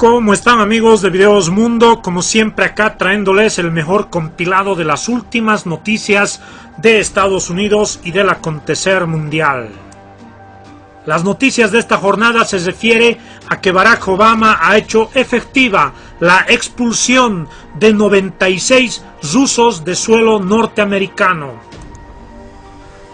¿Cómo están, amigos de Videos Mundo? Como siempre, acá trayéndoles el mejor compilado de las últimas noticias de Estados Unidos y del acontecer mundial. Las noticias de esta jornada se refiere a que Barack Obama ha hecho efectiva la expulsión de 96 rusos de suelo norteamericano.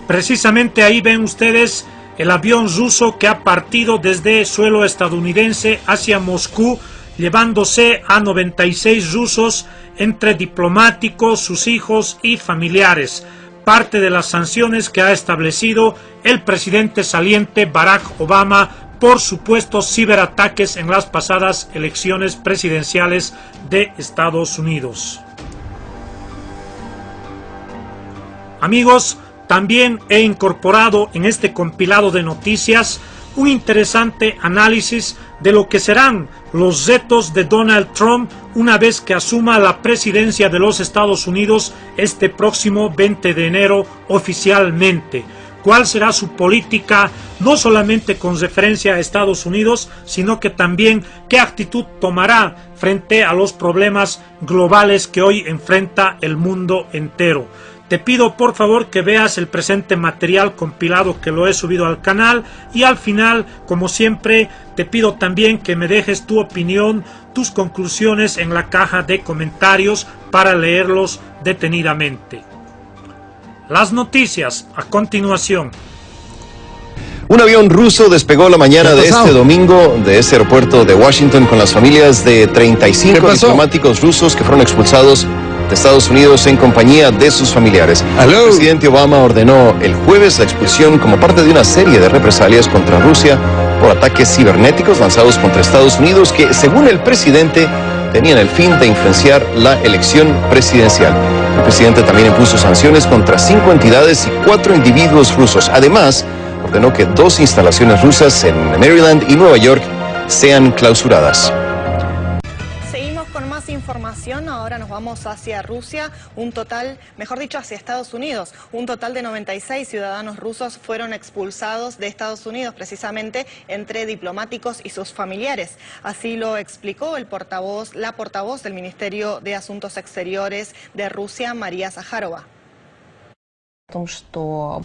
Precisamente ahí ven ustedes el avión ruso que ha partido desde suelo estadounidense hacia Moscú, llevándose a 96 rusos, entre diplomáticos, sus hijos y familiares, parte de las sanciones que ha establecido el presidente saliente Barack Obama por supuestos ciberataques en las pasadas elecciones presidenciales de Estados Unidos. Amigos, también he incorporado en este compilado de noticias un interesante análisis de lo que serán los retos de Donald Trump una vez que asuma la presidencia de los Estados Unidos este próximo 20 de enero oficialmente. ¿Cuál será su política, no solamente con referencia a Estados Unidos, sino que también qué actitud tomará frente a los problemas globales que hoy enfrenta el mundo entero? Te pido por favor que veas el presente material compilado que lo he subido al canal y al final, como siempre, te pido también que me dejes tu opinión, tus conclusiones en la caja de comentarios para leerlos detenidamente. Las noticias a continuación. Un avión ruso despegó la mañana de este domingo de este aeropuerto de Washington con las familias de 35 diplomáticos rusos que fueron expulsados de Estados Unidos en compañía de sus familiares. El presidente Obama ordenó el jueves la expulsión como parte de una serie de represalias contra Rusia por ataques cibernéticos lanzados contra Estados Unidos que, según el presidente, tenían el fin de influenciar la elección presidencial. El presidente también impuso sanciones contra 5 entidades y 4 individuos rusos. Además, ordenó que 2 instalaciones rusas en Maryland y Nueva York sean clausuradas. Información, ahora nos vamos hacia Rusia, hacia Estados Unidos. Un total de 96 ciudadanos rusos fueron expulsados de Estados Unidos, precisamente entre diplomáticos y sus familiares. Así lo explicó la portavoz del Ministerio de Asuntos Exteriores de Rusia, María Zaharova.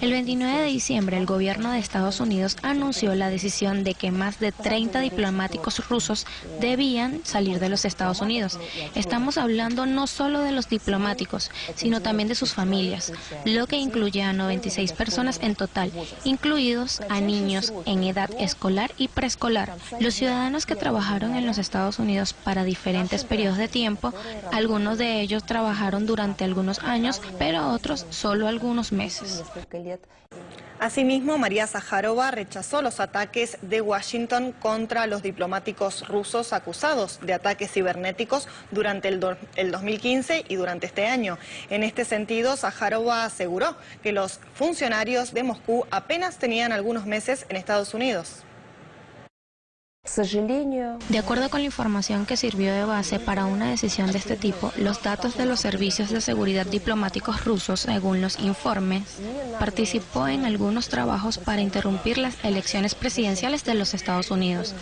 El 29 de diciembre, el gobierno de Estados Unidos anunció la decisión de que más de 30 diplomáticos rusos debían salir de los Estados Unidos. Estamos hablando no solo de los diplomáticos, sino también de sus familias, lo que incluye a 96 personas en total, incluidos a niños en edad escolar y preescolar. Los ciudadanos que trabajaron en los Estados Unidos para diferentes periodos de tiempo, algunos de ellos trabajaron durante algunos años, pero otros solo algunos meses. Asimismo, María Zaharova rechazó los ataques de Washington contra los diplomáticos rusos acusados de ataques cibernéticos durante el 2015 y durante este año. En este sentido, Zaharova aseguró que los funcionarios de Moscú apenas tenían algunos meses en Estados Unidos. De acuerdo con la información que sirvió de base para una decisión de este tipo, los datos de los servicios de seguridad diplomáticos rusos, según los informes, participó en algunos trabajos para interrumpir las elecciones presidenciales de los Estados Unidos.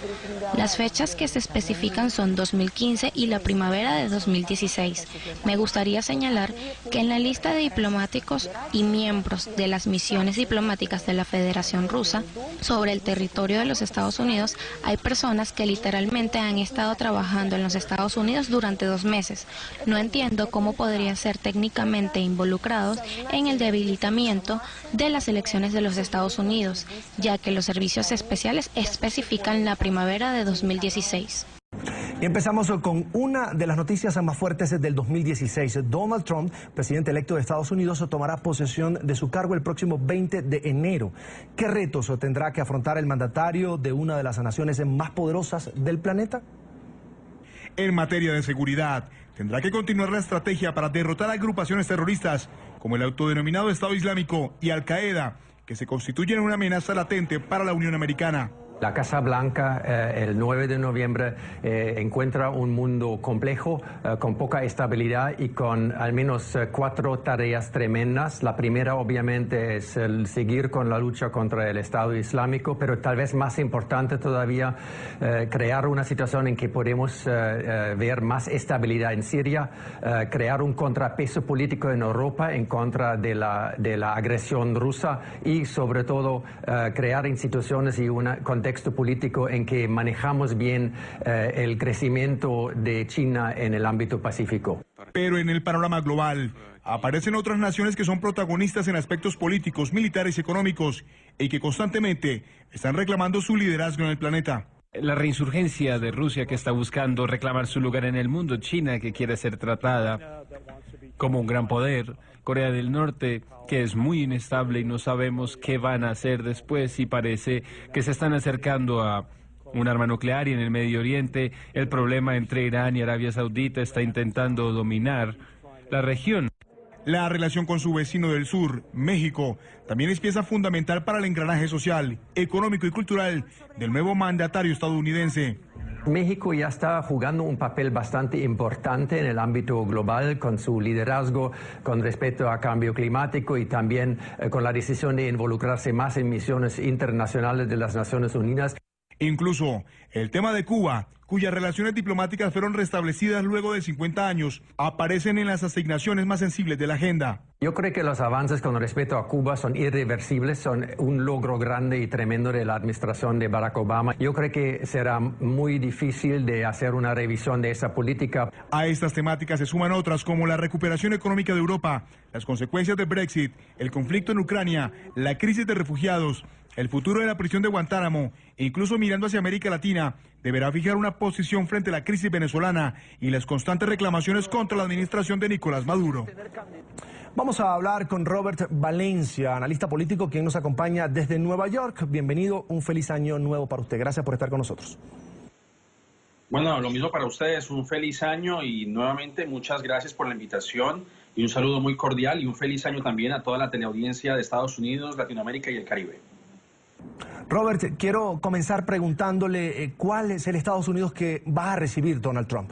Las fechas que se especifican son 2015 y la primavera de 2016. Me gustaría señalar que en la lista de diplomáticos y miembros de las misiones diplomáticas de la Federación Rusa sobre el territorio de los Estados Unidos hay personas que literalmente han estado trabajando en los Estados Unidos durante 2 meses. No entiendo cómo podrían ser técnicamente involucrados en el debilitamiento de las elecciones de los Estados Unidos, ya que los servicios especiales especifican la primavera de 2016. Y empezamos con una de las noticias más fuertes del 2016. Donald Trump, presidente electo de Estados Unidos, tomará posesión de su cargo el próximo 20 de enero. ¿Qué retos tendrá que afrontar el mandatario de una de las naciones más poderosas del planeta? En materia de seguridad, tendrá que continuar la estrategia para derrotar a agrupaciones terroristas como el autodenominado Estado Islámico y Al Qaeda, que se constituyen una amenaza latente para la Unión Americana. La Casa Blanca el 9 de noviembre encuentra un mundo complejo, con poca estabilidad y con al menos 4 tareas tremendas. La primera obviamente es el seguir con la lucha contra el Estado Islámico, pero tal vez más importante todavía, crear una situación en que podemos ver más estabilidad en Siria, crear un contrapeso político en Europa en contra de la agresión rusa y sobre todo crear instituciones y un contexto político en que manejamos bien el crecimiento de China en el ámbito pacífico. Pero en el panorama global aparecen otras naciones que son protagonistas en aspectos políticos, militares y económicos y que constantemente están reclamando su liderazgo en el planeta. La reinsurgencia de Rusia, que está buscando reclamar su lugar en el mundo, China, que quiere ser tratada como un gran poder, Corea del Norte, que es muy inestable y no sabemos qué van a hacer después, y parece que se están acercando a un arma nuclear, y en el Medio Oriente el problema entre Irán y Arabia Saudita está intentando dominar la región. La relación con su vecino del sur, México, también es pieza fundamental para el engranaje social, económico y cultural del nuevo mandatario estadounidense. México ya está jugando un papel bastante importante en el ámbito global con su liderazgo con respecto a cambio climático y también con la decisión de involucrarse más en misiones internacionales de las Naciones Unidas. Incluso el tema de Cuba, cuyas relaciones diplomáticas fueron restablecidas luego de 50 años, aparecen en las asignaciones más sensibles de la agenda. Yo creo que los avances con respecto a Cuba son irreversibles, son un logro grande y tremendo de la administración de Barack Obama. Yo creo que será muy difícil de hacer una revisión de esa política. A estas temáticas se suman otras como la recuperación económica de Europa, las consecuencias del Brexit, el conflicto en Ucrania, la crisis de refugiados, el futuro de la prisión de Guantánamo, e incluso mirando hacia América Latina, deberá fijar una posición frente a la crisis venezolana y las constantes reclamaciones contra la administración de Nicolás Maduro. Vamos a hablar con Robert Valencia, analista político, quien nos acompaña desde Nueva York. Bienvenido, un feliz año nuevo para usted. Gracias por estar con nosotros. Bueno, lo mismo para ustedes, un feliz año y nuevamente muchas gracias por la invitación y un saludo muy cordial y un feliz año también a toda la teleaudiencia de Estados Unidos, Latinoamérica y el Caribe. Robert, quiero comenzar preguntándole cuál es el Estados Unidos que va a recibir Donald Trump.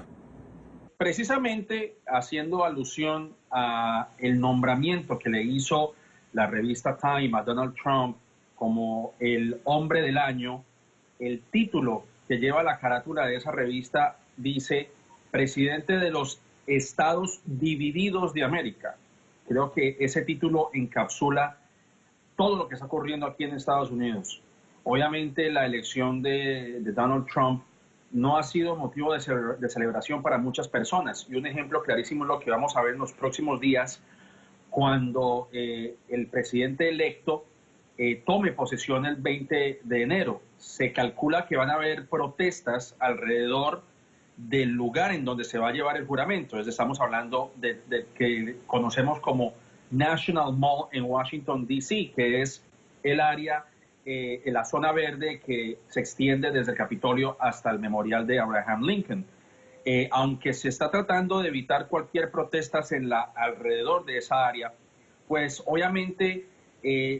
Precisamente haciendo alusión a el nombramiento que le hizo la revista Time a Donald Trump como el hombre del año, el título que lleva la carátula de esa revista dice presidente de los Estados Divididos de América. Creo que ese título encapsula todo lo que está ocurriendo aquí en Estados Unidos. Obviamente la elección de Donald Trump no ha sido motivo de celebración para muchas personas. Y un ejemplo clarísimo es lo que vamos a ver en los próximos días cuando el presidente electo tome posesión el 20 de enero. Se calcula que van a haber protestas alrededor del lugar en donde se va a llevar el juramento. Estamos hablando de que conocemos como National Mall en Washington, D.C., que es el área, la zona verde que se extiende desde el Capitolio hasta el memorial de Abraham Lincoln. Aunque se está tratando de evitar cualquier protesta alrededor de esa área, pues obviamente,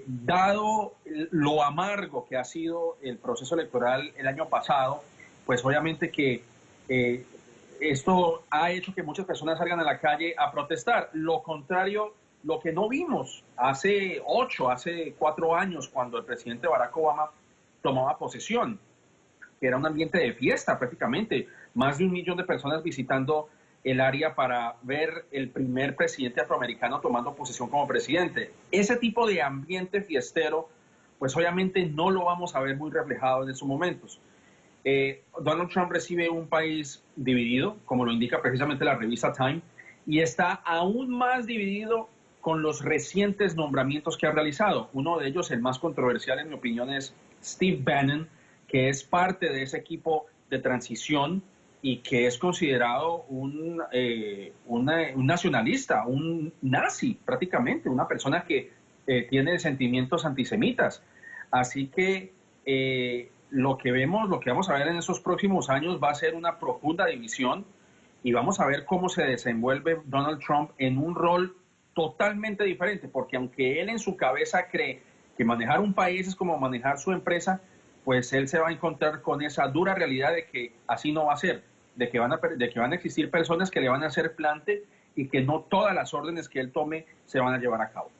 dado lo amargo que ha sido el proceso electoral el año pasado, pues obviamente que esto ha hecho que muchas personas salgan a la calle a protestar. Lo contrario, lo que no vimos hace 4 años, cuando el presidente Barack Obama tomaba posesión, que era un ambiente de fiesta prácticamente, más de 1 millón de personas visitando el área para ver el primer presidente afroamericano tomando posesión como presidente. Ese tipo de ambiente fiestero, pues obviamente no lo vamos a ver muy reflejado en esos momentos. Donald Trump recibe un país dividido, como lo indica precisamente la revista Time, y está aún más dividido con los recientes nombramientos que ha realizado. Uno de ellos, el más controversial en mi opinión, es Steve Bannon, que es parte de ese equipo de transición y que es considerado un nacionalista, un nazi prácticamente, una persona que tiene sentimientos antisemitas. Así que lo que vamos a ver en esos próximos años va a ser una profunda división y vamos a ver cómo se desenvuelve Donald Trump en un rol totalmente diferente, porque aunque él en su cabeza cree que manejar un país es como manejar su empresa, pues él se va a encontrar con esa dura realidad de que así no va a ser, de que van a existir personas que le van a hacer plante y que no todas las órdenes que él tome se van a llevar a cabo.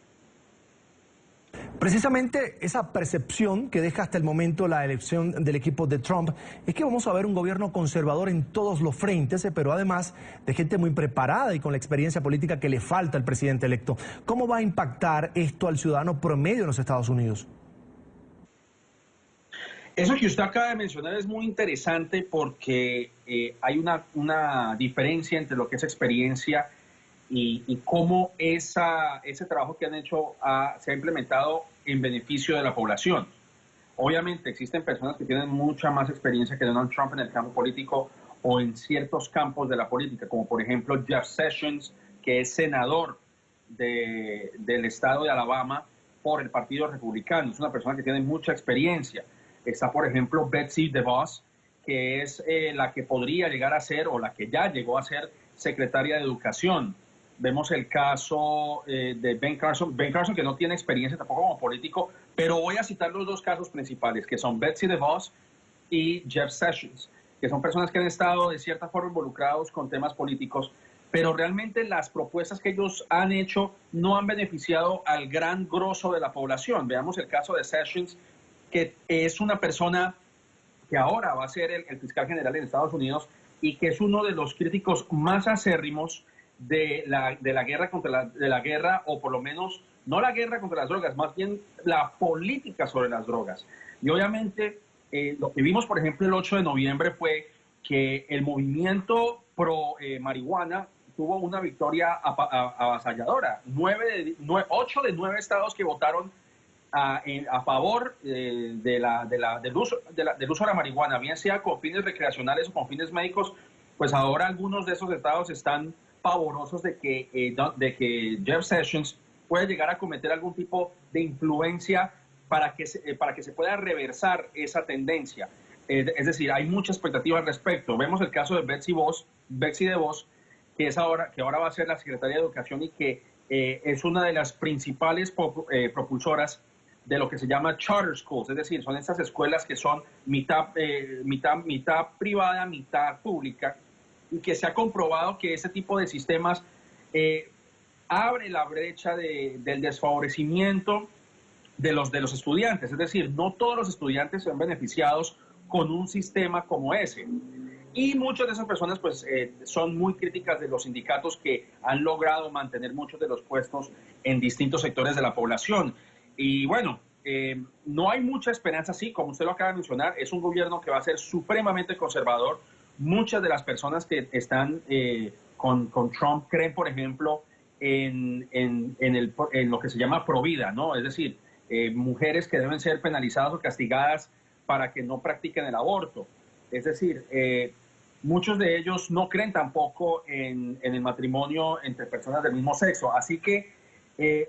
Precisamente esa percepción que deja hasta el momento la elección del equipo de Trump es que vamos a ver un gobierno conservador en todos los frentes, pero además de gente muy preparada y con la experiencia política que le falta al presidente electo. ¿Cómo va a impactar esto al ciudadano promedio en los Estados Unidos? Eso que usted acaba de mencionar es muy interesante porque hay una diferencia entre lo que es experiencia y cómo ese trabajo que han hecho se ha implementado en beneficio de la población. Obviamente existen personas que tienen mucha más experiencia que Donald Trump en el campo político o en ciertos campos de la política, como por ejemplo Jeff Sessions, que es senador del estado de Alabama por el Partido Republicano. Es una persona que tiene mucha experiencia. Está, por ejemplo, Betsy DeVos, que es la que podría llegar a ser, o la que ya llegó a ser, secretaria de Educación. Vemos el caso de Ben Carson, que no tiene experiencia tampoco como político, pero voy a citar los dos casos principales, que son Betsy DeVos y Jeff Sessions, que son personas que han estado de cierta forma involucrados con temas políticos, pero realmente las propuestas que ellos han hecho no han beneficiado al gran grosso de la población. Veamos el caso de Sessions, que es una persona que ahora va a ser el fiscal general en Estados Unidos y que es uno de los críticos más acérrimos de la guerra, o por lo menos no la guerra contra las drogas, más bien la política sobre las drogas. Y obviamente lo que vimos, por ejemplo, el 8 de noviembre fue que el movimiento pro marihuana tuvo una victoria avasalladora. 8 de 9 estados que votaron a favor del uso de la marihuana, bien sea con fines recreacionales o con fines médicos, pues ahora algunos de esos estados están pavorosos de que Jeff Sessions puede llegar a cometer algún tipo de influencia para que se pueda reversar esa tendencia. Es decir, hay mucha expectativa al respecto. Vemos el caso de Betsy DeVos, que ahora va a ser la secretaria de Educación y que es una de las principales propulsoras de lo que se llama charter schools, es decir, son estas escuelas que son mitad privada, mitad pública, y que se ha comprobado que ese tipo de sistemas abre la brecha del desfavorecimiento de los estudiantes. Es decir, no todos los estudiantes se ven beneficiados con un sistema como ese. Y muchas de esas personas pues son muy críticas de los sindicatos que han logrado mantener muchos de los puestos en distintos sectores de la población. Y bueno, no hay mucha esperanza, sí, como usted lo acaba de mencionar, es un gobierno que va a ser supremamente conservador. Muchas de las personas que están con Trump creen, por ejemplo, en lo que se llama provida, ¿no? Es decir, mujeres que deben ser penalizadas o castigadas para que no practiquen el aborto. Es decir, muchos de ellos no creen tampoco en el matrimonio entre personas del mismo sexo. Así que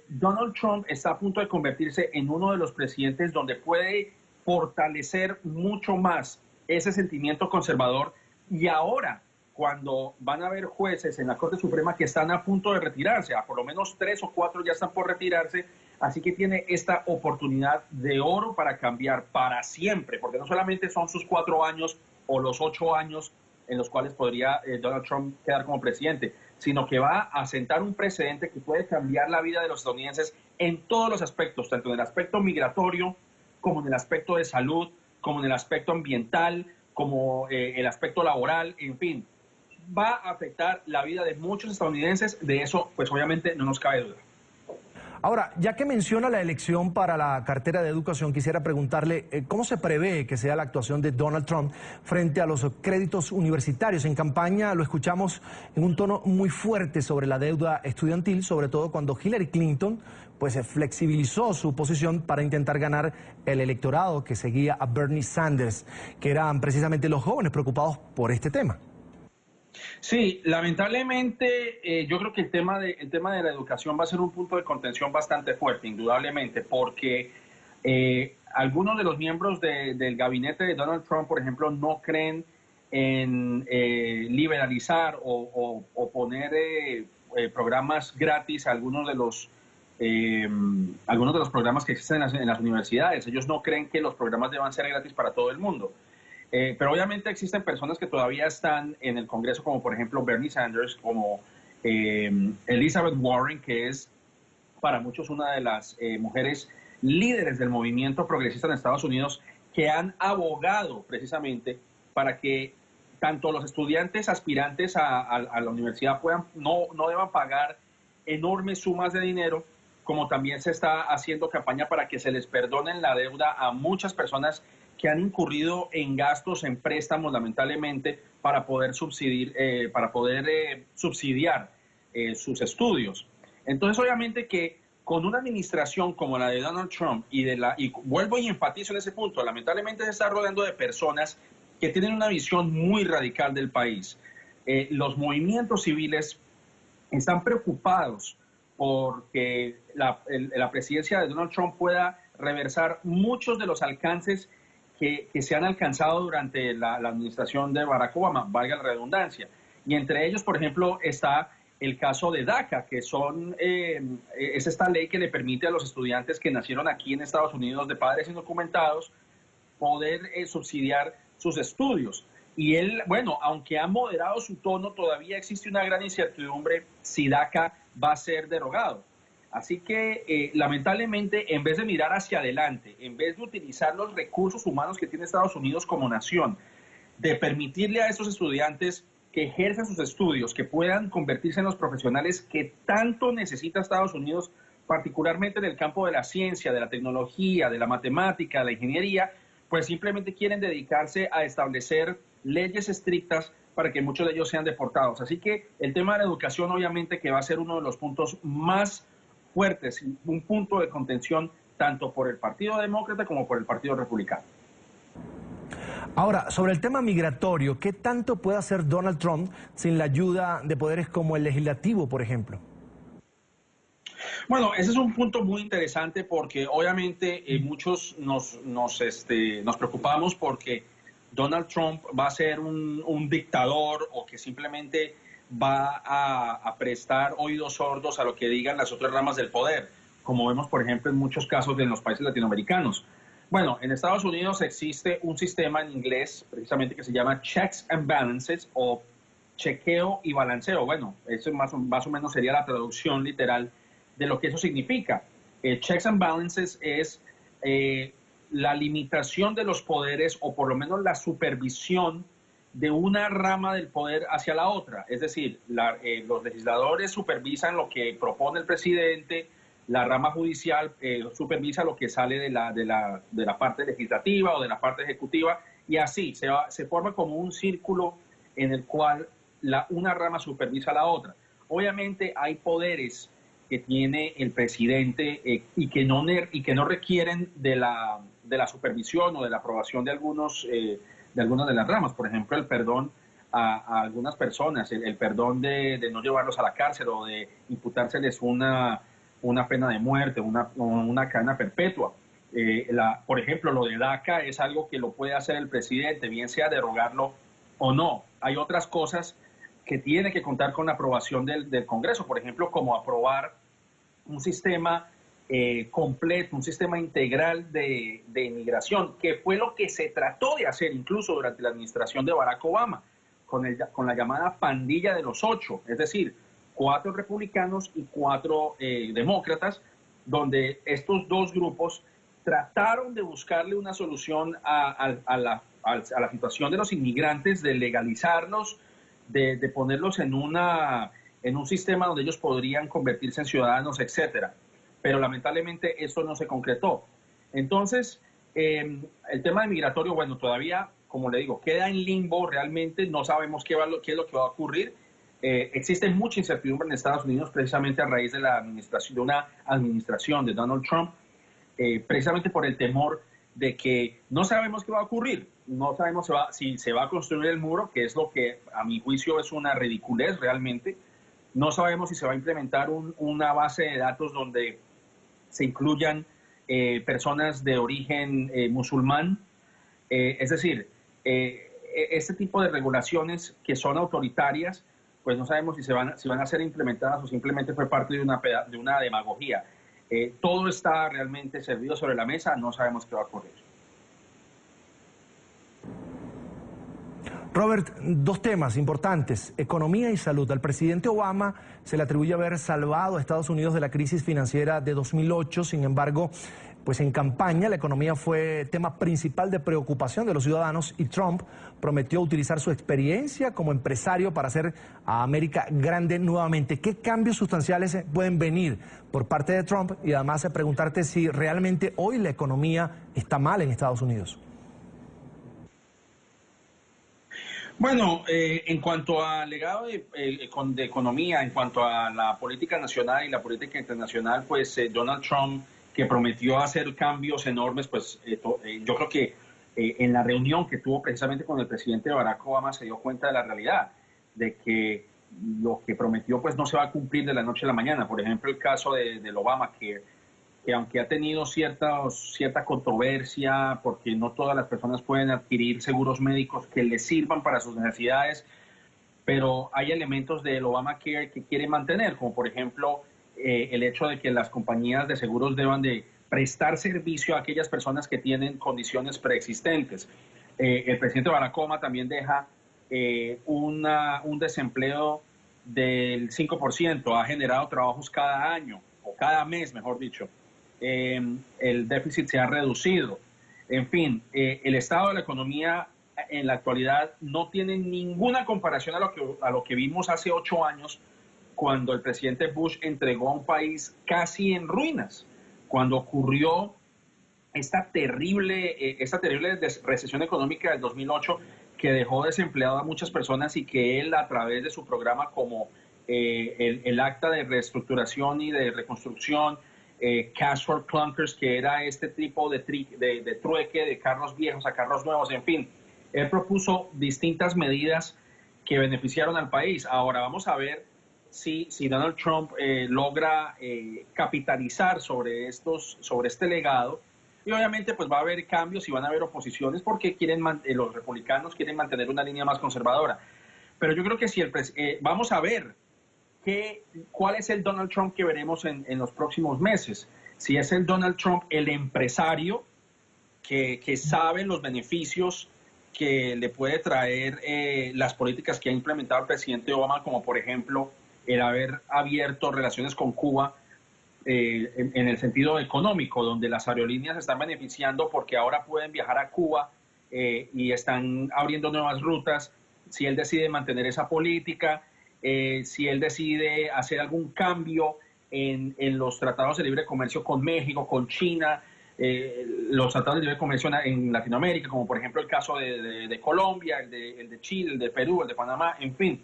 Donald Trump está a punto de convertirse en uno de los presidentes donde puede fortalecer mucho más ese sentimiento conservador. Y ahora, cuando van a haber jueces en la Corte Suprema que están a punto de retirarse, por lo menos 3 o 4 ya están por retirarse, así que tiene esta oportunidad de oro para cambiar para siempre, porque no solamente son sus 4 años o los 8 años en los cuales podría Donald Trump quedar como presidente, sino que va a sentar un precedente que puede cambiar la vida de los estadounidenses en todos los aspectos, tanto en el aspecto migratorio, como en el aspecto de salud, como en el aspecto ambiental, como el aspecto laboral, en fin. Va a afectar la vida de muchos estadounidenses, de eso pues obviamente no nos cabe duda. Ahora, ya que menciona la elección para la cartera de educación, quisiera preguntarle cómo se prevé que sea la actuación de Donald Trump frente a los créditos universitarios. En campaña lo escuchamos en un tono muy fuerte sobre la deuda estudiantil, sobre todo cuando Hillary Clinton pues flexibilizó su posición para intentar ganar el electorado que seguía a Bernie Sanders, que eran precisamente los jóvenes preocupados por este tema. Sí, lamentablemente yo creo que el tema de la educación va a ser un punto de contención bastante fuerte, indudablemente, porque algunos de los miembros del gabinete de Donald Trump, por ejemplo, no creen en liberalizar o poner programas gratis a algunos de los algunos de los programas que existen en las universidades. Ellos no creen que los programas deban ser gratis para todo el mundo. Pero obviamente existen personas que todavía están en el Congreso, como por ejemplo Bernie Sanders, como Elizabeth Warren, que es para muchos una de las mujeres líderes del movimiento progresista en Estados Unidos, que han abogado precisamente para que tanto los estudiantes aspirantes a la universidad no deban pagar enormes sumas de dinero, como también se está haciendo campaña para que se les perdonen la deuda a muchas personas que han incurrido en gastos, en préstamos, lamentablemente, para poder subsidiar sus estudios. Entonces, obviamente que con una administración como la de Donald Trump y vuelvo y enfatizo en ese punto, lamentablemente se está rodeando de personas que tienen una visión muy radical del país. Los movimientos civiles están preocupados porque la presidencia de Donald Trump pueda reversar muchos de los alcances que se han alcanzado durante la administración de Barack Obama, valga la redundancia. Y entre ellos, por ejemplo, está el caso de DACA, que es esta ley que le permite a los estudiantes que nacieron aquí en Estados Unidos de padres indocumentados poder subsidiar sus estudios. Y él, bueno, aunque ha moderado su tono, todavía existe una gran incertidumbre si DACA va a ser derogado. Así que, lamentablemente, en vez de mirar hacia adelante, en vez de utilizar los recursos humanos que tiene Estados Unidos como nación, de permitirle a esos estudiantes que ejerzan sus estudios, que puedan convertirse en los profesionales que tanto necesita Estados Unidos, particularmente en el campo de la ciencia, de la tecnología, de la matemática, de la ingeniería, pues simplemente quieren dedicarse a establecer leyes estrictas para que muchos de ellos sean deportados. Así que el tema de la educación obviamente que va a ser uno de los puntos más fuertes, un punto de contención tanto por el Partido Demócrata como por el Partido Republicano. Ahora, sobre el tema migratorio, ¿qué tanto puede hacer Donald Trump sin la ayuda de poderes como el legislativo, por ejemplo? Bueno, ese es un punto muy interesante porque obviamente muchos nos preocupamos porque Donald Trump va a ser un dictador o que simplemente va a prestar oídos sordos a lo que digan las otras ramas del poder, como vemos, por ejemplo, en muchos casos en los países latinoamericanos. Bueno, en Estados Unidos existe un sistema en inglés precisamente que se llama Checks and Balances o chequeo y balanceo. Bueno, eso más o menos sería la traducción literal de lo que eso significa. Checks and Balances es la limitación de los poderes o por lo menos la supervisión de una rama del poder hacia la otra. Es decir, los legisladores supervisan lo que propone el presidente, la rama judicial supervisa lo que sale de la parte legislativa o de la parte ejecutiva y así se forma como un círculo en el cual una rama supervisa a la otra. Obviamente hay poderes que tiene el presidente y que no requieren de la supervisión o de la aprobación de algunas de las ramas. Por ejemplo, el perdón a algunas personas, el perdón de no llevarlos a la cárcel o de imputárseles una pena de muerte, una cadena perpetua. Por ejemplo, lo de DACA es algo que lo puede hacer el presidente, bien sea derogarlo o no. Hay otras cosas que tiene que contar con la aprobación del Congreso, por ejemplo, como aprobar un sistema completo, un sistema integral de inmigración, que fue lo que se trató de hacer incluso durante la administración de Barack Obama, con la llamada pandilla de los 8, es decir, 4 republicanos y 4 demócratas, donde estos dos grupos trataron de buscarle una solución a la situación de los inmigrantes, de legalizarlos, de ponerlos en un sistema donde ellos podrían convertirse en ciudadanos, etcétera. Pero lamentablemente eso no se concretó. Entonces, el tema de migratorio, bueno, todavía, como le digo, queda en limbo realmente, no sabemos qué es lo que va a ocurrir. Existe mucha incertidumbre en Estados Unidos precisamente a raíz de una administración de Donald Trump, precisamente por el temor de que no sabemos qué va a ocurrir, no sabemos si se va a construir el muro, que es lo que a mi juicio es una ridiculez realmente, no sabemos si se va a implementar una base de datos donde se incluyan personas de origen musulmán, es decir, este tipo de regulaciones que son autoritarias, pues no sabemos si van a ser implementadas o simplemente fue parte de una demagogía. Todo está realmente servido sobre la mesa, no sabemos qué va a ocurrir. Robert, dos temas importantes, economía y salud. Al presidente Obama se le atribuye haber salvado a Estados Unidos de la crisis financiera de 2008, sin embargo, pues en campaña la economía fue tema principal de preocupación de los ciudadanos y Trump prometió utilizar su experiencia como empresario para hacer a América grande nuevamente. ¿Qué cambios sustanciales pueden venir por parte de Trump? Y además preguntarte si realmente hoy la economía está mal en Estados Unidos. Bueno, en cuanto al legado de economía, en cuanto a la política nacional y la política internacional, pues Donald Trump, que prometió hacer cambios enormes, pues yo creo que en la reunión que tuvo precisamente con el presidente Barack Obama se dio cuenta de la realidad, de que lo que prometió pues no se va a cumplir de la noche a la mañana. Por ejemplo, el caso del Obamacare, que aunque ha tenido cierta controversia, porque no todas las personas pueden adquirir seguros médicos que les sirvan para sus necesidades, pero hay elementos del Obamacare que quiere mantener, como por ejemplo el hecho de que las compañías de seguros deban de prestar servicio a aquellas personas que tienen condiciones preexistentes. El presidente Barack Obama también deja un desempleo del 5%, ha generado trabajos cada año, o cada mes, mejor dicho. El déficit se ha reducido. En fin, el estado de la economía en la actualidad no tiene ninguna comparación a lo que vimos hace 8 años, cuando el presidente Bush entregó a un país casi en ruinas, cuando ocurrió esta terrible recesión económica del 2008 que dejó desempleado a muchas personas y que él, a través de su programa como el acta de reestructuración y de reconstrucción, Cash for Clunkers, que era este tipo de trueque de carros viejos a carros nuevos, en fin, él propuso distintas medidas que beneficiaron al país. Ahora vamos a ver si Donald Trump logra capitalizar sobre este legado, y obviamente pues va a haber cambios y van a haber oposiciones porque los republicanos quieren mantener una línea más conservadora. Pero yo creo que si vamos a ver cuál es el Donald Trump que veremos en los próximos meses. Si es el Donald Trump, el empresario que sabe los beneficios que le puede traer las políticas que ha implementado el presidente Obama, como por ejemplo el haber abierto relaciones con Cuba en el sentido económico, donde las aerolíneas están beneficiando porque ahora pueden viajar a Cuba y están abriendo nuevas rutas. Si él decide mantener esa política, si él decide hacer algún cambio en los tratados de libre comercio con México, con China, los tratados de libre comercio en Latinoamérica, como por ejemplo el caso de Colombia, el de Chile, el de Perú, el de Panamá, en fin.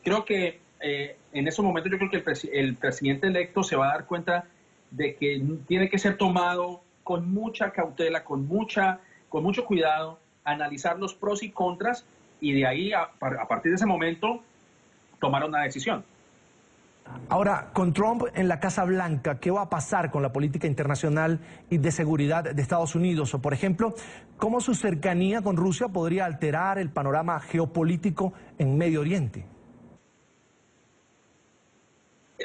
Creo que en esos momentos yo creo que el presidente electo se va a dar cuenta de que tiene que ser tomado con mucha cautela, con mucho cuidado, analizar los pros y contras, y de ahí, a partir de ese momento, tomar una decisión. Ahora, con Trump en la Casa Blanca, ¿qué va a pasar con la política internacional y de seguridad de Estados Unidos? O, por ejemplo, ¿cómo su cercanía con Rusia podría alterar el panorama geopolítico en Medio Oriente?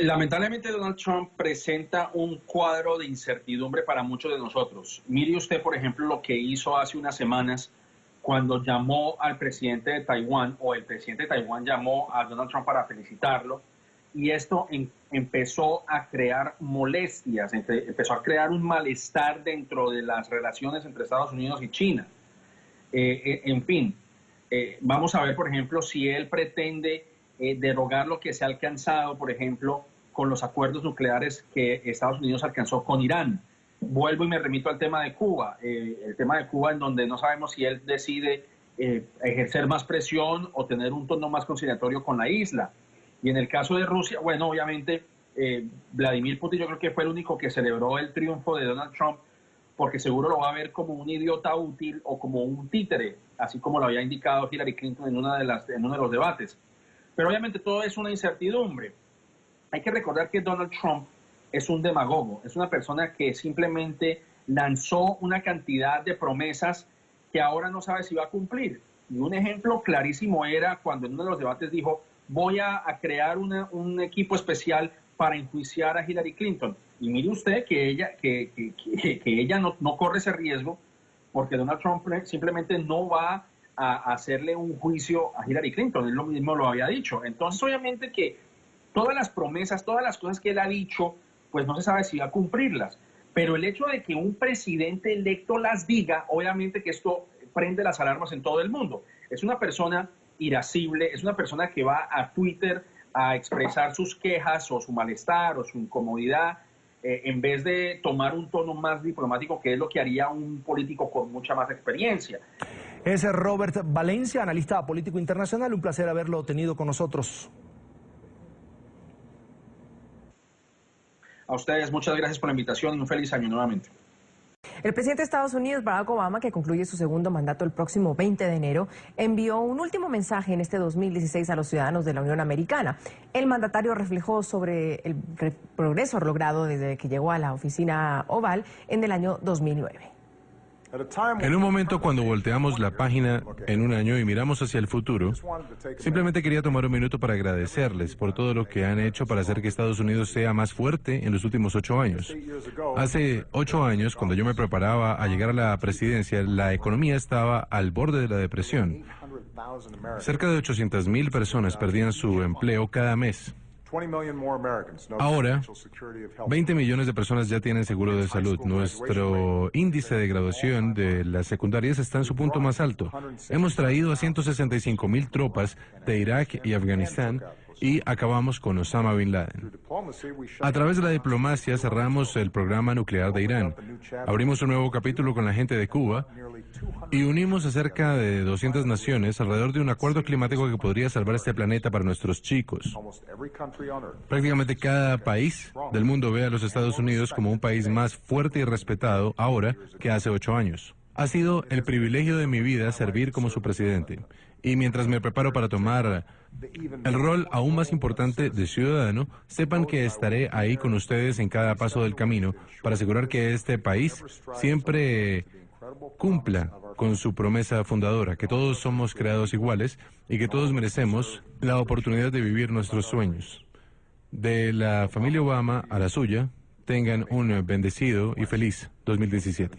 Lamentablemente, Donald Trump presenta un cuadro de incertidumbre para muchos de nosotros. Mire usted, por ejemplo, lo que hizo hace unas semanas cuando llamó al presidente de Taiwán, o el presidente de Taiwán llamó a Donald Trump para felicitarlo, y esto empezó a crear molestias, empezó a crear un malestar dentro de las relaciones entre Estados Unidos y China. En fin, vamos a ver, por ejemplo, si él pretende derogar lo que se ha alcanzado, por ejemplo, con los acuerdos nucleares que Estados Unidos alcanzó con Irán. Vuelvo y me remito al tema de Cuba, el tema de Cuba, en donde no sabemos si él decide ejercer más presión o tener un tono más conciliatorio con la isla. Y en el caso de Rusia, bueno, obviamente Vladimir Putin yo creo que fue el único que celebró el triunfo de Donald Trump, porque seguro lo va a ver como un idiota útil o como un títere, así como lo había indicado Hillary Clinton en uno de los debates. Pero obviamente todo es una incertidumbre. Hay que recordar que Donald Trump es un demagogo, es una persona que simplemente lanzó una cantidad de promesas que ahora no sabe si va a cumplir. Y un ejemplo clarísimo era cuando en uno de los debates dijo: voy a crear un equipo especial para enjuiciar a Hillary Clinton. Y mire usted que ella no corre ese riesgo, porque Donald Trump simplemente no va a hacerle un juicio a Hillary Clinton, él lo mismo lo había dicho. Entonces, obviamente que todas las promesas, todas las cosas que él ha dicho, pues no se sabe si va a cumplirlas. Pero el hecho de que un presidente electo las diga, obviamente que esto prende las alarmas en todo el mundo. Es una persona irascible, es una persona que va a Twitter a expresar sus quejas o su malestar o su incomodidad, en vez de tomar un tono más diplomático, que es lo que haría un político con mucha más experiencia. Es Robert Valencia, analista político internacional. Un placer haberlo tenido con nosotros. A ustedes, muchas gracias por la invitación y un feliz año nuevamente. El presidente de Estados Unidos, Barack Obama, que concluye su segundo mandato el próximo 20 de enero, envió un último mensaje en este 2016 a los ciudadanos de la Unión Americana. El mandatario reflejó sobre el progreso logrado desde que llegó a la oficina Oval en el año 2009. En un momento cuando volteamos la página en un año y miramos hacia el futuro, simplemente quería tomar un minuto para agradecerles por todo lo que han hecho para hacer que Estados Unidos sea más fuerte en los últimos 8 años. Hace 8 años, cuando yo me preparaba a llegar a la presidencia, la economía estaba al borde de la depresión. Cerca de 800,000 personas perdían su empleo cada mes. Ahora, 20 millones de personas ya tienen seguro de salud. Nuestro índice de graduación de las secundarias está en su punto más alto. Hemos traído a 165,000 tropas de Irak y Afganistán y acabamos con Osama Bin Laden. A través de la diplomacia cerramos el programa nuclear de Irán. Abrimos un nuevo capítulo con la gente de Cuba y unimos a cerca de 200 naciones alrededor de un acuerdo climático que podría salvar este planeta para nuestros chicos. Prácticamente cada país del mundo ve a los Estados Unidos como un país más fuerte y respetado ahora que hace 8 años. Ha sido el privilegio de mi vida servir como su presidente. Y mientras me preparo para tomar el rol aún más importante de ciudadano, sepan que estaré ahí con ustedes en cada paso del camino para asegurar que este país siempre cumpla con su promesa fundadora, que todos somos creados iguales y que todos merecemos la oportunidad de vivir nuestros sueños. De la familia Obama a la suya, tengan un bendecido y feliz 2017.